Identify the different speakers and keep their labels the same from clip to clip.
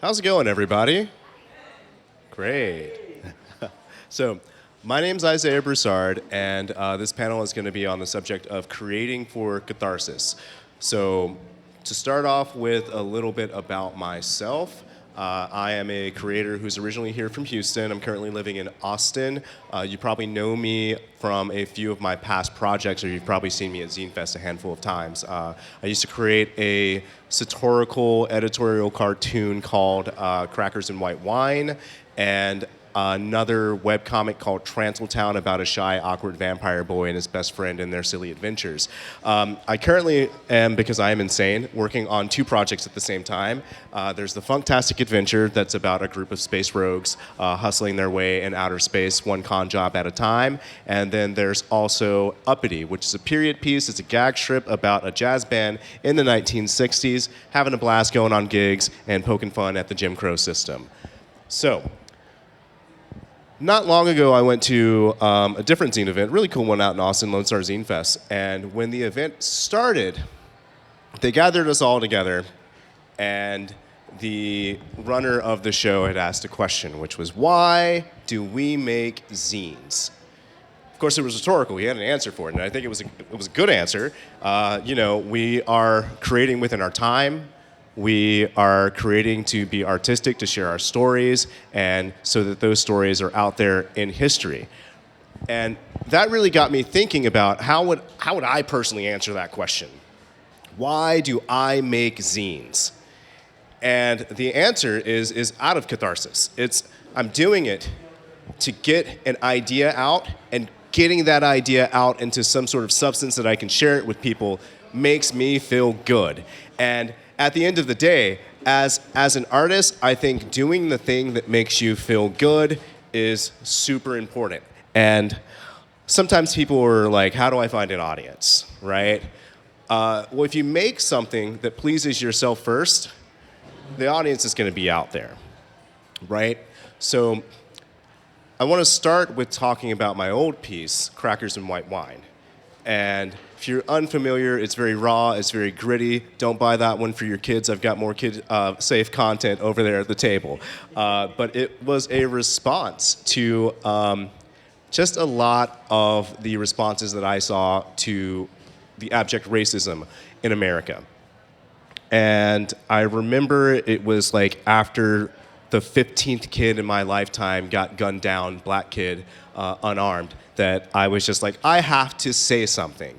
Speaker 1: How's it going, everybody? Great. So, my name's Isaiah Broussard, and this panel is going to be on the subject of creating for catharsis. So, to start off with a little bit about myself, I am a creator who's originally here from Houston. I'm currently living in Austin. You probably know me from a few of my past projects, or you've probably seen me at Zine Fest a handful of times. I used to create a satirical editorial cartoon called Crackers and White Wine, and another webcomic called Transaltown about a shy, awkward vampire boy and his best friend and their silly adventures. I currently am, because I am insane, working on two projects at the same time. There's the Funktastic Adventure that's about a group of space rogues hustling their way in outer space, one con job at a time. And then there's also Uppity, which is a period piece. It's a gag strip about a jazz band in the 1960s, having a blast going on gigs and poking fun at the Jim Crow system. So, not long ago, I went to a different zine event, really cool one out in Austin, Lone Star Zine Fest. And when the event started, they gathered us all together, and the runner of the show had asked a question, which was, why do we make zines? Of course, it was rhetorical. He had an answer for it, and I think it was a good answer. We are creating within our time. We are creating to be artistic, to share our stories, and so that those stories are out there in history. And that really got me thinking about how would I personally answer that question? Why do I make zines? And the answer is out of catharsis. I'm doing it to get an idea out, and getting that idea out into some sort of substance that I can share it with people makes me feel good. And at the end of the day, as an artist, I think doing the thing that makes you feel good is super important. And sometimes people are like, how do I find an audience, right? Well, if you make something that pleases yourself first, the audience is going to be out there, right? So I want to start with talking about my old piece, Crackers and White Wine. And if you're unfamiliar, it's very raw, it's very gritty. Don't buy that one for your kids. I've got more kid-safe content over there at the table. But it was a response to just a lot of the responses that I saw to the abject racism in America. And I remember it was like after the 15th kid in my lifetime got gunned down, black kid, unarmed, that I was just like, I have to say something.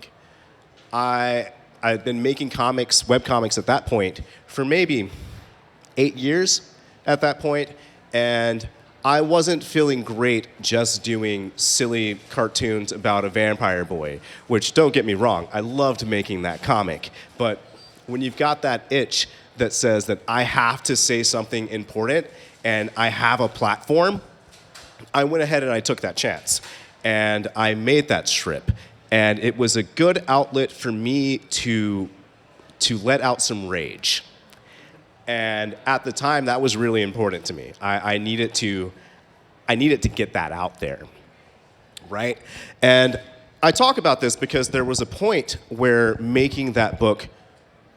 Speaker 1: I'd been making webcomics at that point, for maybe 8 years at that point, and I wasn't feeling great just doing silly cartoons about a vampire boy, which, don't get me wrong, I loved making that comic, but when you've got that itch that says that I have to say something important and I have a platform, I went ahead and I took that chance. And I made that strip. And it was a good outlet for me to let out some rage. And at the time, that was really important to me. I needed to get that out there, right? And I talk about this because there was a point where making that book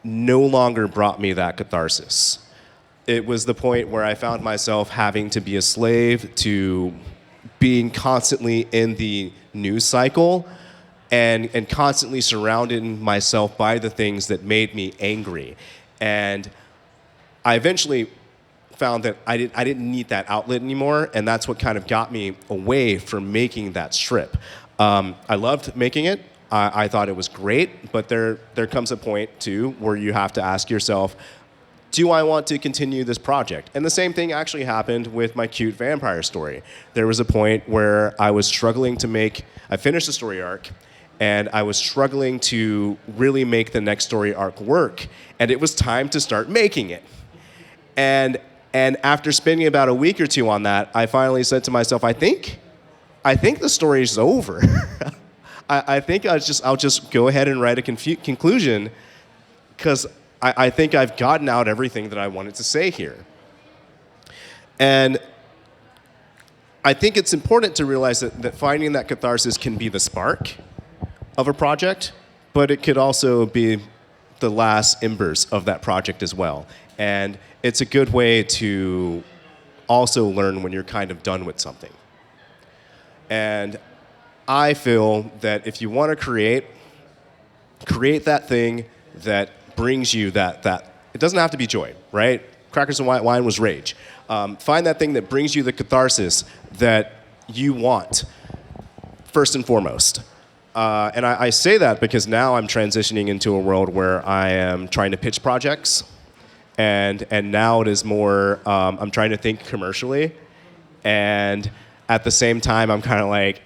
Speaker 1: no longer brought me that catharsis. It was the point where I found myself having to be a slave to being constantly in the news cycle and constantly surrounding myself by the things that made me angry. And I eventually found that I didn't need that outlet anymore, and that's what kind of got me away from making that strip. I loved making it. I thought it was great, but there comes a point, too, where you have to ask yourself, do I want to continue this project? And the same thing actually happened with my cute vampire story. There was a point where I was struggling I finished the story arc, and I was struggling to really make the next story arc work, and it was time to start making it. And after spending about a week or two on that, I finally said to myself, I think the story's over. I think I'll just go ahead and write a conclusion, because I think I've gotten out everything that I wanted to say here. And I think it's important to realize that finding that catharsis can be the spark of a project, but it could also be the last embers of that project as well. And it's a good way to also learn when you're kind of done with something. And I feel that if you want to create that thing that brings you that it doesn't have to be joy, right? Crackers and white wine was rage. Find that thing that brings you the catharsis that you want, first and foremost. And I say that because now I'm transitioning into a world where I am trying to pitch projects, and now it is more I'm trying to think commercially, and at the same time I'm kind of like,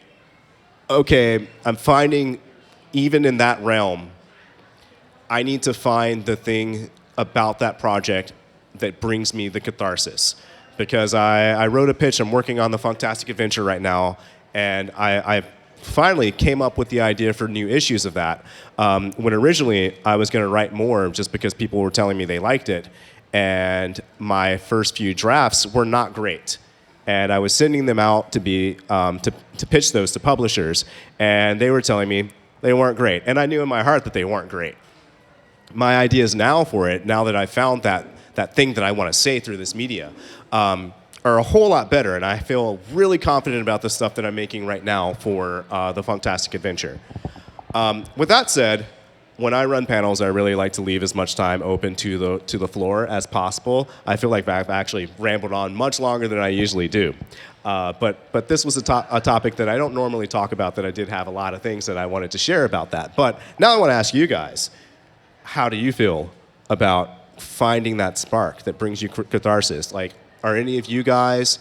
Speaker 1: okay, I'm finding even in that realm, I need to find the thing about that project that brings me the catharsis. Because I wrote a pitch, I'm working on the Funktastic Adventure right now, and I finally came up with the idea for new issues of that. When originally I was going to write more just because people were telling me they liked it, and my first few drafts were not great. And I was sending them out to be to pitch those to publishers, and they were telling me they weren't great. And I knew in my heart that they weren't great. My ideas now for it, now that I found that thing that I want to say through this media, are a whole lot better, and I feel really confident about the stuff that I'm making right now for the Funktastic Adventure. With that said, when I run panels, I really like to leave as much time open to the floor as possible. I feel like I've actually rambled on much longer than I usually do. But this was a topic that I don't normally talk about, that I did have a lot of things that I wanted to share about that. But now I want to ask you guys, how do you feel about finding that spark that brings you catharsis? Like, are any of you guys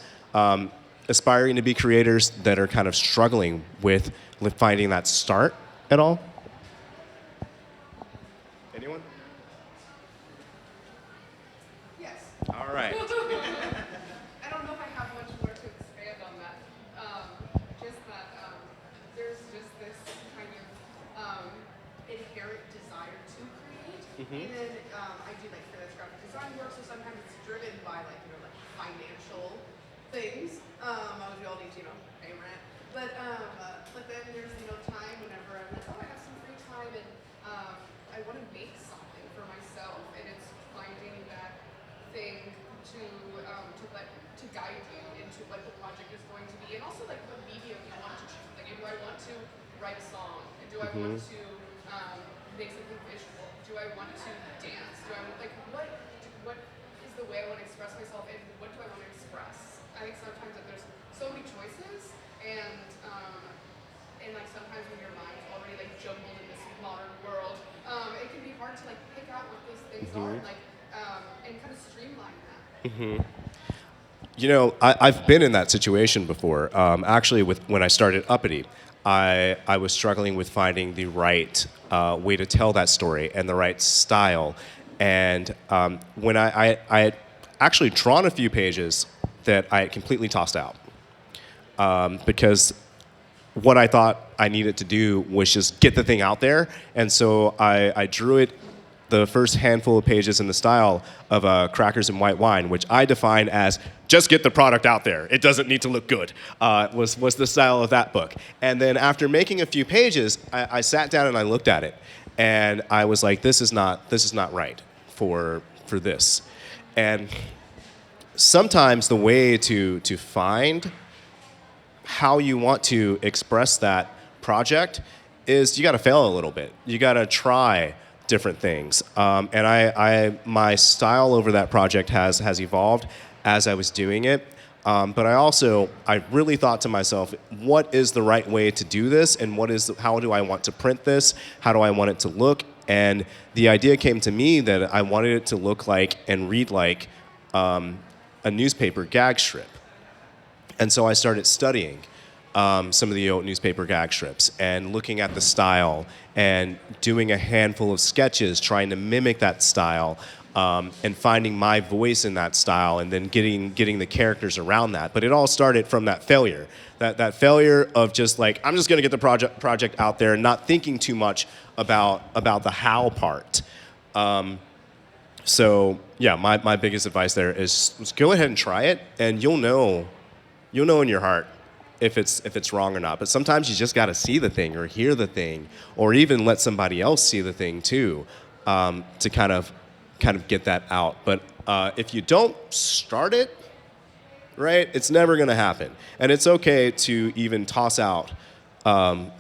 Speaker 1: aspiring to be creators that are kind of struggling with finding that start at all? Anyone?
Speaker 2: Yes.
Speaker 1: All right.
Speaker 2: I don't know if I have much more to expand on that. Just that there's just this kind of inherent desire to create, and then I do like freelance graphic design work, so sometimes it's driven by like like financial things. Obviously, we all need to pay rent, but then there's time whenever I'm like, oh, I have some free time and I want to make something for myself, and it's finding that thing to guide you into what the project is going to be, and also like what medium you want to choose. Like, do I want to write a song? Do I want to make something visual? Do I want to dance? Do I like what is the way I want to express myself, and what do I want to express? I think sometimes that there's so many choices, and like sometimes when your mind's already like jumbled in this modern world, it can be hard to like pick out what those things are, and kind of streamline that.
Speaker 1: I've been in that situation before. Actually, when I started Uppity, I was struggling with finding the right way to tell that story and the right style. And when I had actually drawn a few pages that I had completely tossed out because what I thought I needed to do was just get the thing out there. And so I drew it, the first handful of pages, in the style of Crackers and White Wine, which I define as just get the product out there. It doesn't need to look good, was the style of that book. And then after making a few pages, I sat down and I looked at it. And I was like, this is not right for this. And sometimes the way to find how you want to express that project is you got to fail a little bit. You got to try different things. And my style over that project has evolved as I was doing it. But I really thought to myself, what is the right way to do this, and how do I want to print this? How do I want it to look? And the idea came to me that I wanted it to look like and read like a newspaper gag strip. And so I started studying some of the old newspaper gag strips and looking at the style and doing a handful of sketches trying to mimic that style, and finding my voice in that style, and then getting the characters around that. But it all started from that failure. That failure of just like, I'm just going to get the project out there and not thinking too much about the how part. So yeah, my biggest advice there is go ahead and try it, and you'll know in your heart if it's wrong or not. But sometimes you just got to see the thing or hear the thing, or even let somebody else see the thing too, to kind of kind of get that out. But if you don't start it, right, it's never going to happen. And it's okay to even toss out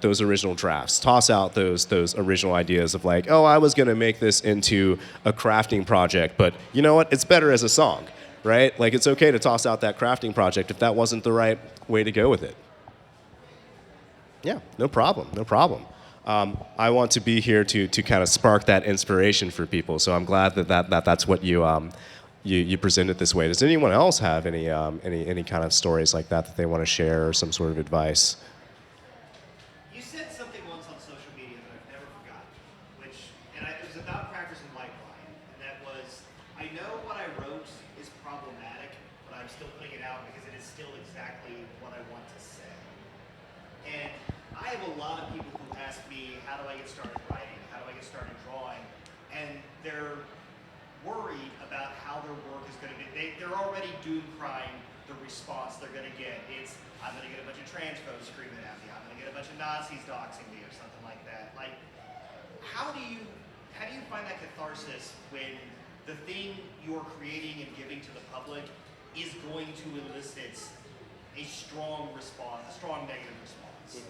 Speaker 1: those original drafts, toss out those original ideas of like, oh, I was going to make this into a crafting project, but you know what? It's better as a song, right? Like, it's okay to toss out that crafting project if that wasn't the right way to go with it. Yeah, no problem, no problem. I want to be here to kind of spark that inspiration for people, so I'm glad that's what you presented this way. Does anyone else have any kind of stories like that they want to share or some sort of advice?
Speaker 3: You said something once on social media that I've never forgotten, it was about Crackers and White Wine, and that was, I know what I wrote is problematic, but I'm still putting it out because it is still exactly what I want to say. And I have a lot of people who ask me, how do I get started writing? How do I get started drawing? And they're worried about how their work is going to be. They're already doom crying the response they're going to get. It's, I'm going to get a bunch of transphobes screaming at me. I'm going to get a bunch of Nazis doxing me or something like that. Like, how do you find that catharsis when the thing you're creating and giving to the public is going to elicit a strong response, a strong negative response?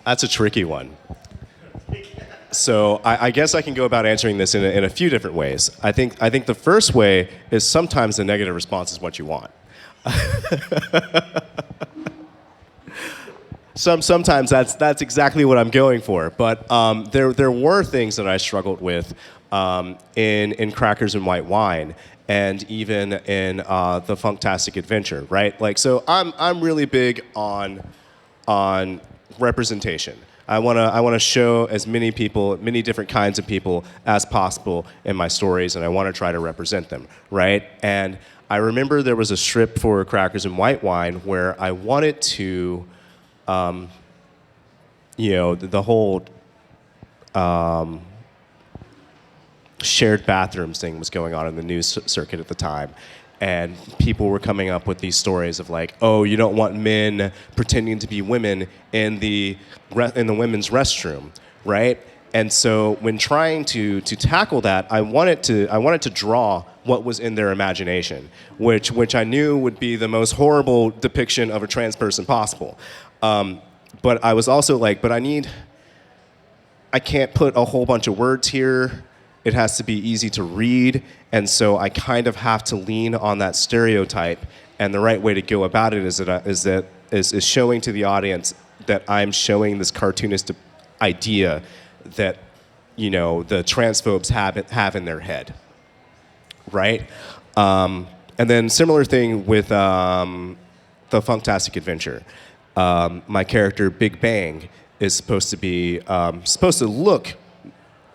Speaker 1: That's a tricky one. So I guess I can go about answering this in a few different ways. I think the first way is sometimes the negative response is what you want. Sometimes that's exactly what I'm going for. But there were things that I struggled with in Crackers and White Wine, and even in the Funktastic Adventure, right? Like, so I'm really big on representation. I want to show as many people, many different kinds of people as possible in my stories, and I want to try to represent them, right? And I remember there was a strip for Crackers and White Wine where I wanted to, the whole shared bathrooms thing was going on in the news circuit at the time. And people were coming up with these stories of like, oh, you don't want men pretending to be women in the women's restroom, right? And so when trying to tackle that, I wanted to draw what was in their imagination, which I knew would be the most horrible depiction of a trans person possible. But I was also like, but I can't put a whole bunch of words here. It has to be easy to read, and so I kind of have to lean on that stereotype. And the right way to go about it is showing to the audience that I'm showing this cartoonist idea that, the transphobes have in their head, right? And then similar thing with the Funktastic Adventure. My character Big Bang is supposed to look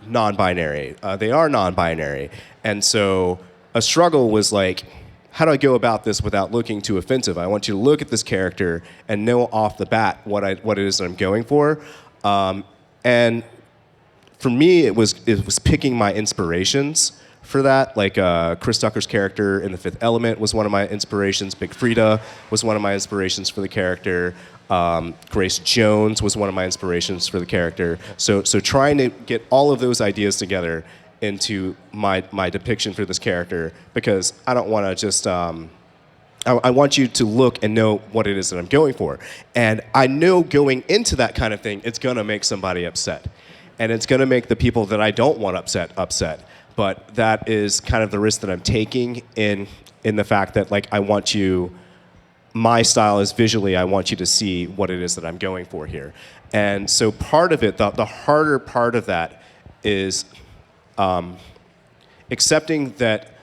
Speaker 1: non-binary. They are non-binary. And so a struggle was like, how do I go about this without looking too offensive? I want you to look at this character and know off the bat what it is that I'm going for. And for me, it was picking my inspirations for that. Like Chris Tucker's character in The Fifth Element was one of my inspirations. Big Frida was one of my inspirations for the character. Grace Jones was one of my inspirations for the character. So trying to get all of those ideas together into my depiction for this character, because I don't want to just, I want you to look and know what it is that I'm going for. And I know going into that kind of thing, it's going to make somebody upset. And it's going to make the people that I don't want upset. But that is kind of the risk that I'm taking in the fact that, like, my style is visually, I want you to see what it is that I'm going for here. And so part of it, the harder part of that is accepting that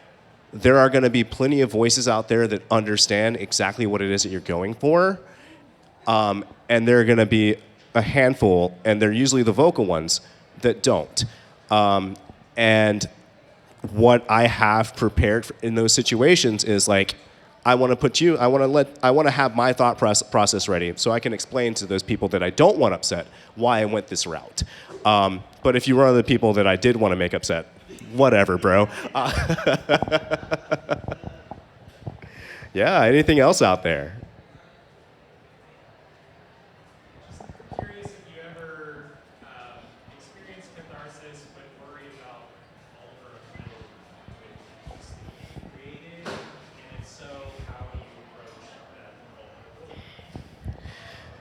Speaker 1: there are going to be plenty of voices out there that understand exactly what it is that you're going for. And there are going to be a handful, and they're usually the vocal ones, that don't. And what I have prepared in those situations is like, I want to have my thought process ready so I can explain to those people that I don't want upset why I went this route. But if you were one of the people that I did want to make upset, whatever, bro. Yeah, anything else out there?
Speaker 4: Just curious if you ever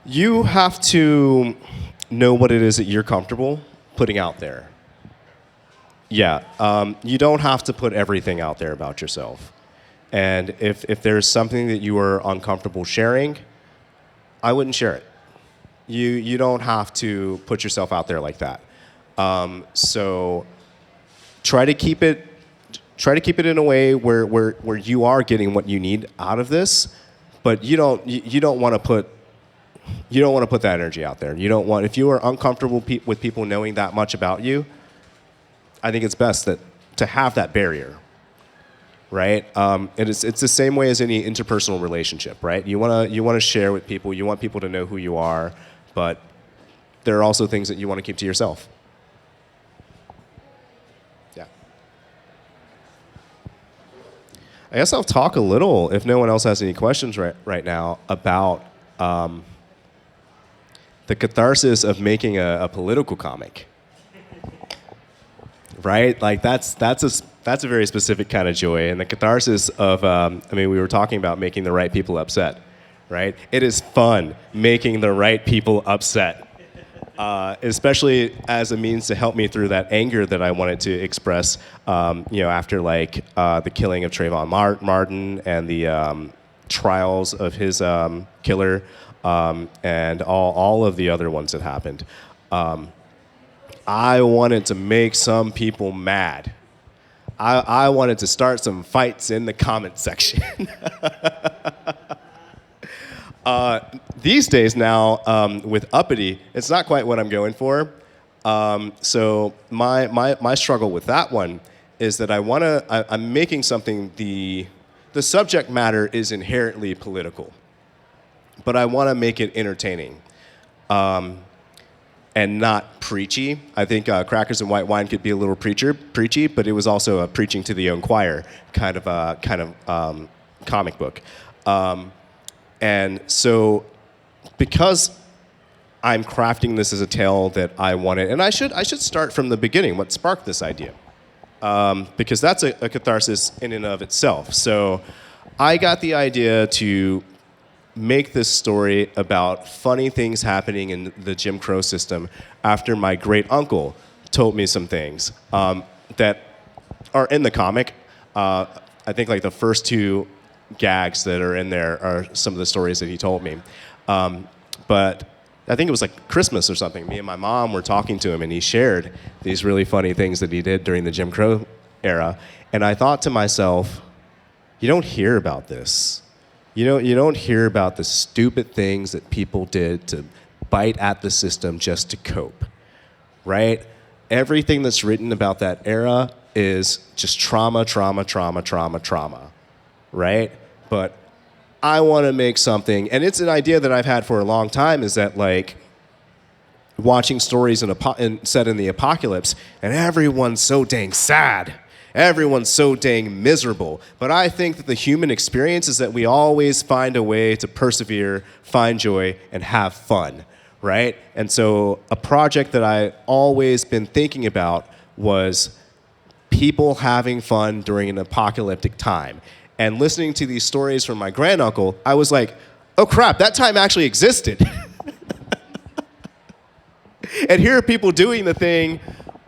Speaker 1: You have to know what it is that you're comfortable putting out there. Yeah, you don't have to put everything out there about yourself. And if there's something that you are uncomfortable sharing, I wouldn't share it. You don't have to put yourself out there like that. So try to keep it in a way where you are getting what you need out of this, but you don't want to put that energy out there. You don't want, if you are uncomfortable with people knowing that much about you, I think it's best to have that barrier, right? And it's the same way as any interpersonal relationship, right? You wanna share with people. You want people to know who you are, but there are also things that you want to keep to yourself. Yeah. I guess I'll talk a little, if no one else has any questions right now, about the catharsis of making a political comic. Right? Like that's a very specific kind of joy, and the catharsis of we were talking about making the right people upset, right? It is fun making the right people upset, especially as a means to help me through that anger that I wanted to express, after the killing of Trayvon Martin and the trials of his killer, and all of the other ones that happened. I wanted to make some people mad. I wanted to start some fights in the comment section. These days now, with Uppity, it's not quite what I'm going for. So my struggle with that one is that I'm making something, the subject matter is inherently political, but I want to make it entertaining. And not preachy. I think Crackers and White Wine could be a little preachy, but it was also a preaching to the own choir kind of comic book. And so, because I'm crafting this as a tale that I wanted, and I should start from the beginning. What sparked this idea? Because that's a catharsis in and of itself. So, I got the idea to make this story about funny things happening in the Jim Crow system after my great uncle told me some things that are in the comic. I think like the first two gags that are in there are some of the stories that he told me. But I think it was like Christmas or something. Me and my mom were talking to him, and he shared these really funny things that he did during the Jim Crow era. And I thought to myself, you don't hear about this. You don't hear about the stupid things that people did to bite at the system just to cope, right? Everything that's written about that era is just trauma, right? But I want to make something, and it's an idea that I've had for a long time, is that like watching stories set in the apocalypse, and everyone's so dang sad. Everyone's so dang miserable. But I think that the human experience is that we always find a way to persevere, find joy, and have fun, right? And so a project that I always been thinking about was people having fun during an apocalyptic time. And listening to these stories from my granduncle, I was like, oh crap, that time actually existed. And here are people doing the thing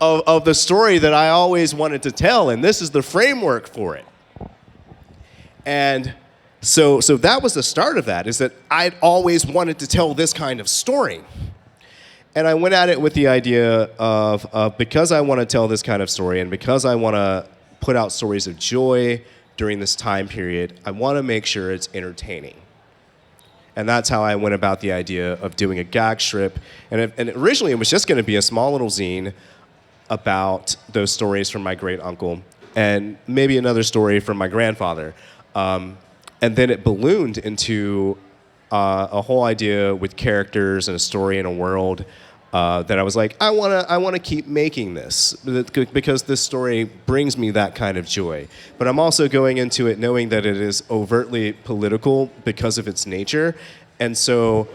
Speaker 1: of the story that I always wanted to tell, and this is the framework for it. And so that was the start of that, is that I'd always wanted to tell this kind of story. And I went at it with the idea of because I want to tell this kind of story, and because I want to put out stories of joy during this time period, I want to make sure it's entertaining. And that's how I went about the idea of doing a gag strip. And originally it was just going to be a small little zine about those stories from my great uncle, and maybe another story from my grandfather. And then it ballooned into a whole idea with characters and a story and a world that I was like, I want to keep making this because this story brings me that kind of joy. But I'm also going into it knowing that it is overtly political because of its nature. And so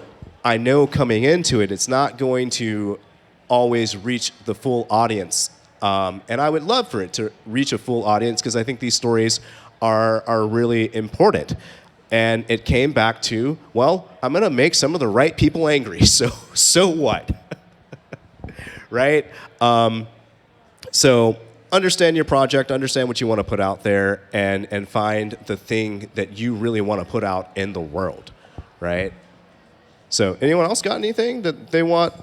Speaker 1: I know coming into it, it's not going to always reach the full audience. And I would love for it to reach a full audience because I think these stories are really important. And it came back to, well, I'm going to make some of the right people angry. So what? Right? So understand your project, understand what you want to put out there, and find the thing that you really want to put out in the world, right? So anyone else got anything that they want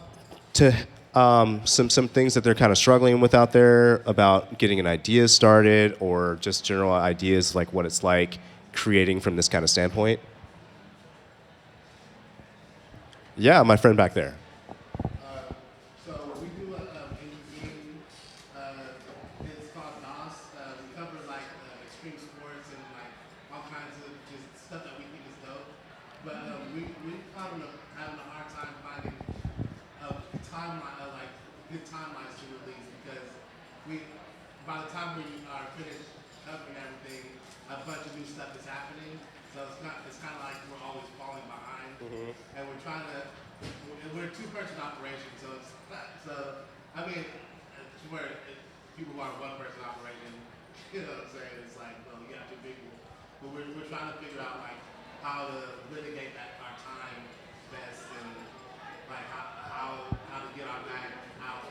Speaker 1: to, some things that they're kind of struggling with out there about getting an idea started, or just general ideas like what it's like creating from this kind of standpoint? Yeah, my friend back there.
Speaker 4: So we do in it's called NOS. We cover like extreme sports and like all kinds of just stuff that we think is dope. But we having a hard time finding a timeline, like good timelines to release, because we by the time we are finished covering everything, a bunch of new stuff is happening. So it's kind of like we're always falling behind, and we're trying to. We're a two-person operation, so it's not, so I mean, it's where people want a one-person operation, you know what I'm saying? It's like, well, you got two people, but we're trying to figure out like how to litigate that our time best, and like how to get our bag out,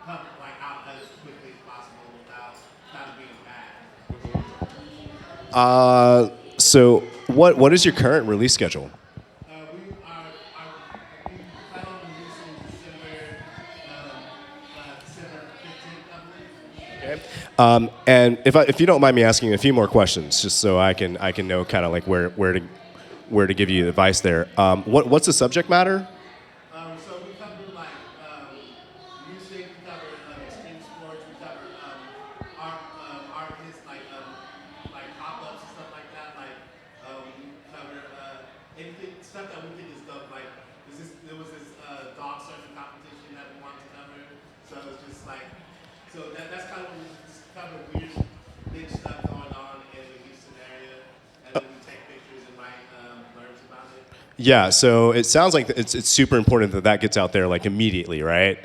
Speaker 4: out as quickly as possible without being bad.
Speaker 1: So what is your current release schedule?
Speaker 4: We plan on releasing December 15th, I believe.
Speaker 1: Okay. And if you don't mind me asking a few more questions, just so I can know kind of like where to give you advice there. What's the subject matter?
Speaker 4: So we cover like music, we cover extreme sports, we cover artists like pop-ups and stuff like that. Like we cover anything stuff that we think is dope. Like there was this dog surfing competition that we wanted to cover. So it's just like that's kind of what we just cover weird big stuff going on in the Houston area, and then we take pictures and write blurbs about it.
Speaker 1: Yeah, so it sounds like it's super important that gets out there like immediately, right?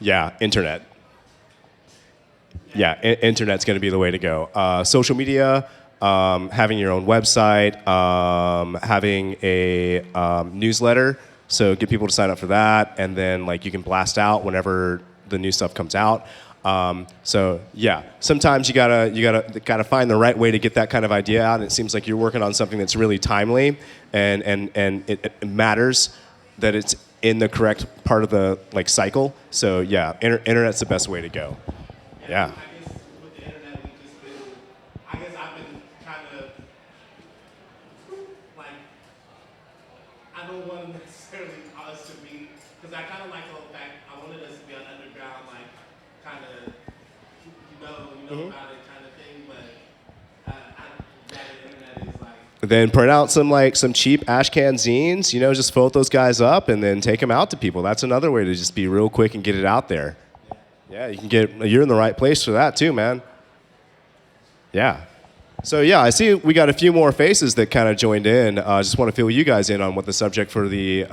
Speaker 1: Yeah, internet. Yeah, internet's going to be the way to go. Social media, having your own website, having a newsletter, so get people to sign up for that, and then like you can blast out whenever the new stuff comes out. So yeah, sometimes you gotta find the right way to get that kind of idea out. And it seems like you're working on something that's really timely, and it matters that it's in the correct part of the like cycle. So yeah, internet's the best way to go. Yeah.
Speaker 4: I guess with the internet, I guess I've been kind of like, I don't want necessarily us to be, because I kind of like the whole fact, I wanted us to be an underground, like, kind of, about it kind of thing, but that internet is like.
Speaker 1: Then print out some cheap ashcan zines, just fold those guys up and then take them out to people. That's another way to just be real quick and get it out there. Yeah, you're in the right place for that too, man. Yeah. So yeah, I see we got a few more faces that kind of joined in. I just want to fill you guys in on what the subject for the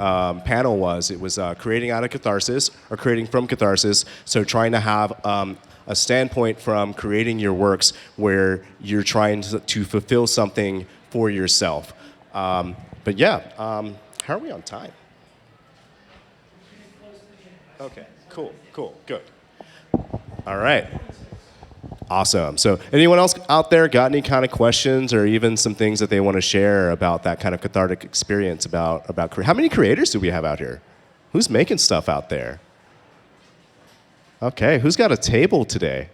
Speaker 1: panel was. It was creating out of catharsis, or creating from catharsis. So trying to have a standpoint from creating your works where you're trying to fulfill something for yourself. But yeah, how are we on time? Okay, cool, good. All right. Awesome. So anyone else out there got any kind of questions or even some things that they want to share about that kind of cathartic experience about how many creators do we have out here? Who's making stuff out there? Okay, who's got a table today?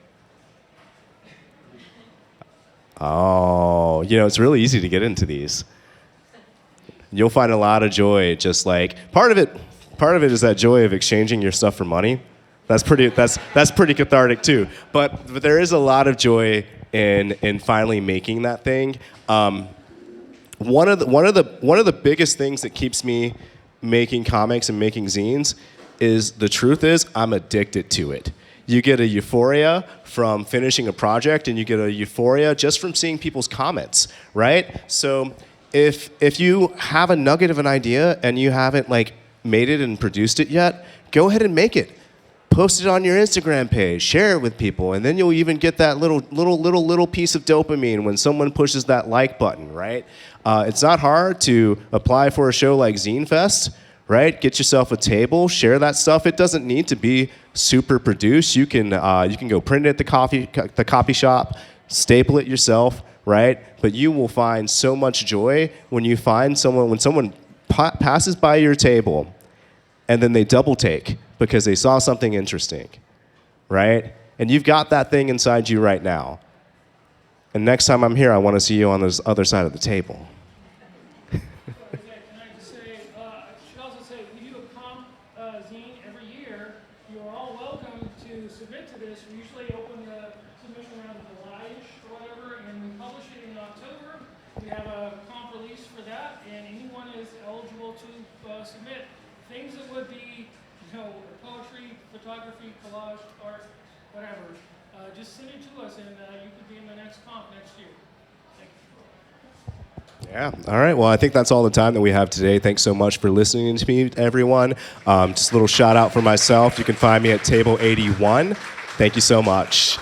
Speaker 1: Oh, it's really easy to get into these. You'll find a lot of joy, just like part of it is that joy of exchanging your stuff for money. That's pretty cathartic too. But there is a lot of joy in finally making that thing. One of the biggest things that keeps me making comics and making zines is the truth is I'm addicted to it. You get a euphoria from finishing a project, and you get a euphoria just from seeing people's comments, right? So if you have a nugget of an idea and you haven't like made it and produced it yet, go ahead and make it. post it on your Instagram page, share it with people, and then you'll even get that little piece of dopamine when someone pushes that like button, right? It's not hard to apply for a show like Zine Fest, right? Get yourself a table, share that stuff. It doesn't need to be super produced. You can go print it at the copy shop, staple it yourself, right? But you will find so much joy when someone passes by your table and then they double take because they saw something interesting, right? And you've got that thing inside you right now. And next time I'm here, I want to see you on this other side of the table.
Speaker 5: Can I just say, I should also say, we do a comp zine every year. You are all welcome to submit to this. We usually open the submission around July-ish or whatever, and we publish it in October. We have a comp release for that, and anyone is eligible to submit things that would be, poetry, photography, collage, art, whatever. Just send it to us, and you could be in the next comp next year. Thank you.
Speaker 1: Yeah. All right. Well, I think that's all the time that we have today. Thanks so much for listening to me, everyone. Just a little shout out for myself. You can find me at table 81. Thank you so much.